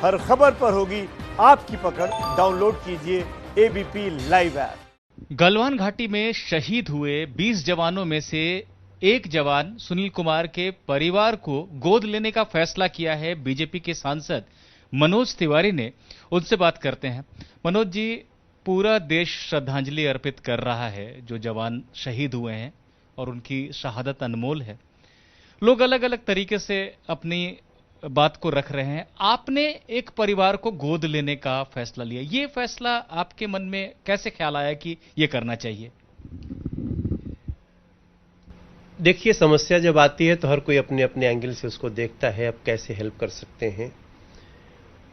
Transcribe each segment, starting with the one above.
हर खबर पर होगी आपकी पकड़। डाउनलोड कीजिए एबीपी लाइव ऐप। गलवान घाटी में शहीद हुए 20 जवानों में से एक जवान सुनील कुमार के परिवार को गोद लेने का फैसला किया है बीजेपी के सांसद मनोज तिवारी ने। उनसे बात करते हैं। मनोज जी, पूरा देश श्रद्धांजलि अर्पित कर रहा है जो जवान शहीद हुए हैं और उनकी शहादत अनमोल है। लोग अलग अलग तरीके से अपनी बात को रख रहे हैं। आपने एक परिवार को गोद लेने का फैसला लिया, ये फैसला आपके मन में कैसे ख्याल आया कि ये करना चाहिए? देखिए, समस्या जब आती है तो हर कोई अपने अपने एंगल से उसको देखता है, अब कैसे हेल्प कर सकते हैं।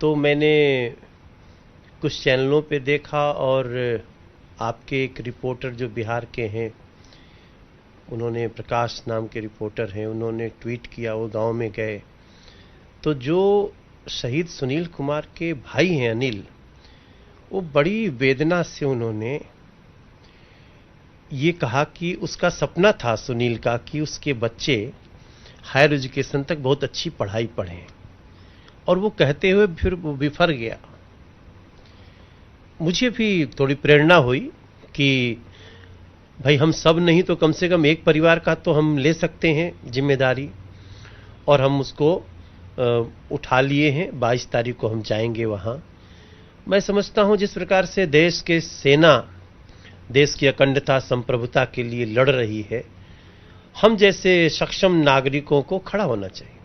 तो मैंने कुछ चैनलों पे देखा और आपके एक रिपोर्टर जो बिहार के हैं, उन्होंने, प्रकाश नाम के रिपोर्टर हैं, उन्होंने ट्वीट किया, वो गांव में गए तो जो शहीद सुनील कुमार के भाई हैं अनिल, वो बड़ी वेदना से उन्होंने ये कहा कि उसका सपना था सुनील का कि उसके बच्चे हायर एजुकेशन तक बहुत अच्छी पढ़ाई पढ़ें, और वो कहते हुए फिर वो बिफर गया। मुझे भी थोड़ी प्रेरणा हुई कि भाई, हम सब नहीं तो कम से कम एक परिवार का तो हम ले सकते हैं जिम्मेदारी, और हम उसको उठा लिए हैं। 22 तारीख को हम जाएंगे वहां। मैं समझता हूं जिस प्रकार से देश के सेना देश की अखंडता संप्रभुता के लिए लड़ रही है, हम जैसे सक्षम नागरिकों को खड़ा होना चाहिए।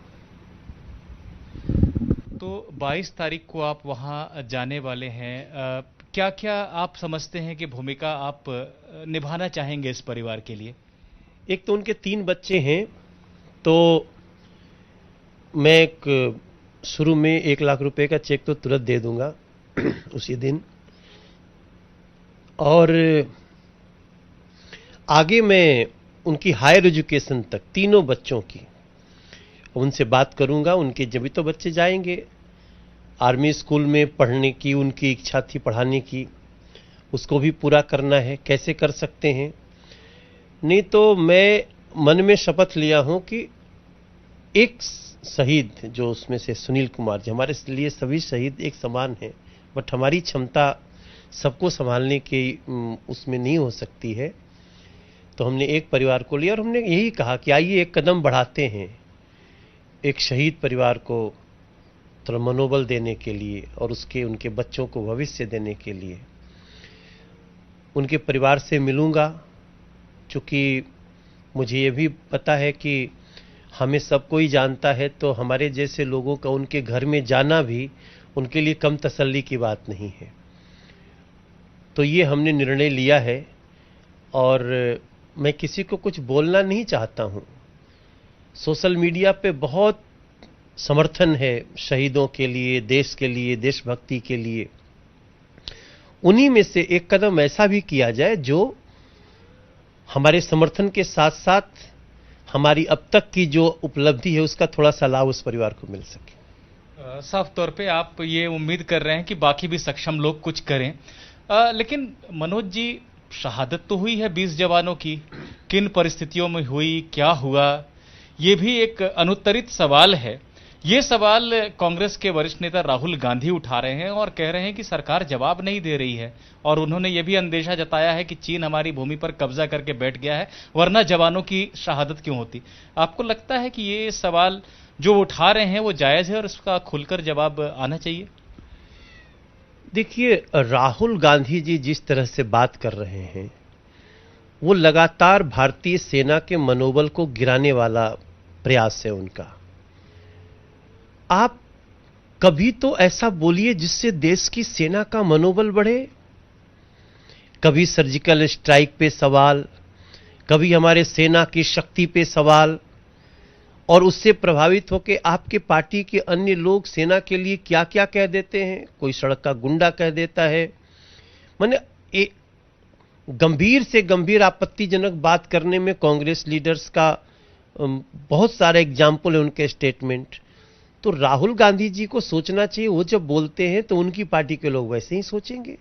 तो 22 तारीख को आप वहां जाने वाले हैं। क्या क्या आप समझते हैं कि भूमिका आप निभाना चाहेंगे इस परिवार के लिए? एक तो उनके 3 बच्चे हैं, तो मैं एक शुरू में 1 लाख रुपए का चेक तो तुरंत दे दूंगा उसी दिन, और आगे मैं उनकी हायर एजुकेशन तक तीनों बच्चों की उनसे बात करूंगा। उनके जब भी तो बच्चे जाएंगे आर्मी स्कूल में पढ़ने की, उनकी इच्छा थी पढ़ाने की, उसको भी पूरा करना है। कैसे कर सकते हैं? नहीं तो मैं मन में शपथ लिया हूं कि एक शहीद जो उसमें से सुनील कुमार जी, हमारे लिए सभी शहीद एक समान हैं, बट हमारी क्षमता सबको संभालने की उसमें नहीं हो सकती है। तो हमने एक परिवार को लिया और हमने यही कहा कि आइए एक कदम बढ़ाते हैं, एक शहीद परिवार को थोड़ा मनोबल देने के लिए और उनके बच्चों को भविष्य देने के लिए। उनके परिवार से मिलूंगा, चूंकि मुझे ये भी पता है कि हमें सब कोई जानता है, तो हमारे जैसे लोगों का उनके घर में जाना भी उनके लिए कम तसल्ली की बात नहीं है। तो ये हमने निर्णय लिया है, और मैं किसी को कुछ बोलना नहीं चाहता हूं। सोशल मीडिया पे बहुत समर्थन है शहीदों के लिए, देश के लिए, देशभक्ति के लिए। उन्हीं में से एक कदम ऐसा भी किया जाए जो हमारे समर्थन के साथ साथ हमारी अब तक की जो उपलब्धि है उसका थोड़ा सा लाभ उस परिवार को मिल सके। साफ तौर पे आप ये उम्मीद कर रहे हैं कि बाकी भी सक्षम लोग कुछ करें। लेकिन मनोज जी, शहादत तो हुई है 20 जवानों की, किन परिस्थितियों में हुई, क्या हुआ, ये भी एक अनुत्तरित सवाल है। ये सवाल कांग्रेस के वरिष्ठ नेता राहुल गांधी उठा रहे हैं और कह रहे हैं कि सरकार जवाब नहीं दे रही है, और उन्होंने ये भी अंदेशा जताया है कि चीन हमारी भूमि पर कब्जा करके बैठ गया है, वरना जवानों की शहादत क्यों होती? आपको लगता है कि ये सवाल जो उठा रहे हैं वो जायज है और उसका खुलकर जवाब आना चाहिए? देखिए, राहुल गांधी जी जिस तरह से बात कर रहे हैं, वो लगातार भारतीय सेना के मनोबल को गिराने वाला प्रयास है उनका। आप कभी तो ऐसा बोलिए जिससे देश की सेना का मनोबल बढ़े। कभी सर्जिकल स्ट्राइक पे सवाल, कभी हमारे सेना की शक्ति पे सवाल, और उससे प्रभावित होकर आपके पार्टी के अन्य लोग सेना के लिए क्या क्या कह देते हैं। कोई सड़क का गुंडा कह देता है। माने गंभीर से गंभीर आपत्तिजनक बात करने में कांग्रेस लीडर्स का बहुत सारे एग्जाम्पल है उनके स्टेटमेंट। तो राहुल गांधी जी को सोचना चाहिए, वो जब बोलते हैं तो उनकी पार्टी के लोग वैसे ही सोचेंगे।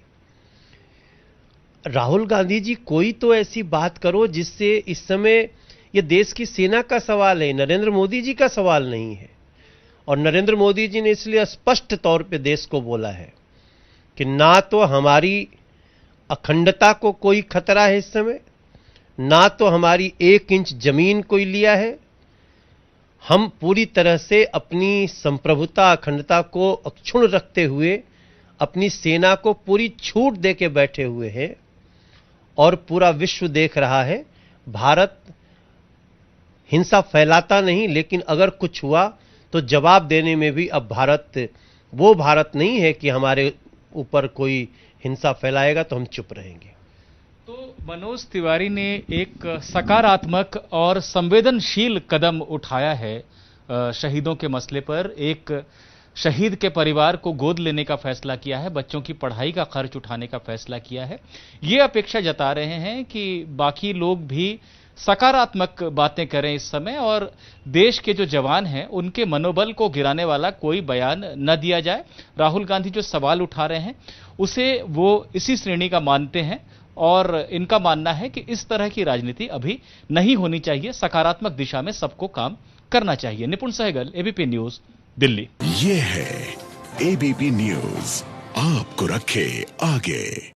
राहुल गांधी जी, कोई तो ऐसी बात करो जिससे, इस समय ये देश की सेना का सवाल है, नरेंद्र मोदी जी का सवाल नहीं है। और नरेंद्र मोदी जी ने इसलिए स्पष्ट तौर पे देश को बोला है कि ना तो हमारी अखंडता को कोई खतरा है इस समय, ना तो हमारी 1 इंच जमीन कोई लिया है। हम पूरी तरह से अपनी संप्रभुता अखंडता को अक्षुण्ण रखते हुए अपनी सेना को पूरी छूट देके बैठे हुए हैं और पूरा विश्व देख रहा है। भारत हिंसा फैलाता नहीं, लेकिन अगर कुछ हुआ तो जवाब देने में भी अब भारत वो भारत नहीं है कि हमारे ऊपर कोई हिंसा फैलाएगा तो हम चुप रहेंगे। तो मनोज तिवारी ने एक सकारात्मक और संवेदनशील कदम उठाया है शहीदों के मसले पर। एक शहीद के परिवार को गोद लेने का फैसला किया है, बच्चों की पढ़ाई का खर्च उठाने का फैसला किया है। ये अपेक्षा जता रहे हैं कि बाकी लोग भी सकारात्मक बातें करें इस समय और देश के जो जवान हैं उनके मनोबल को गिराने वाला कोई बयान न दिया जाए। राहुल गांधी जो सवाल उठा रहे हैं उसे वो इसी श्रेणी का मानते हैं और इनका मानना है कि इस तरह की राजनीति अभी नहीं होनी चाहिए, सकारात्मक दिशा में सबको काम करना चाहिए। निपुण सहगल, एबीपी न्यूज, दिल्ली। ये है एबीपी न्यूज, आपको रखे आगे।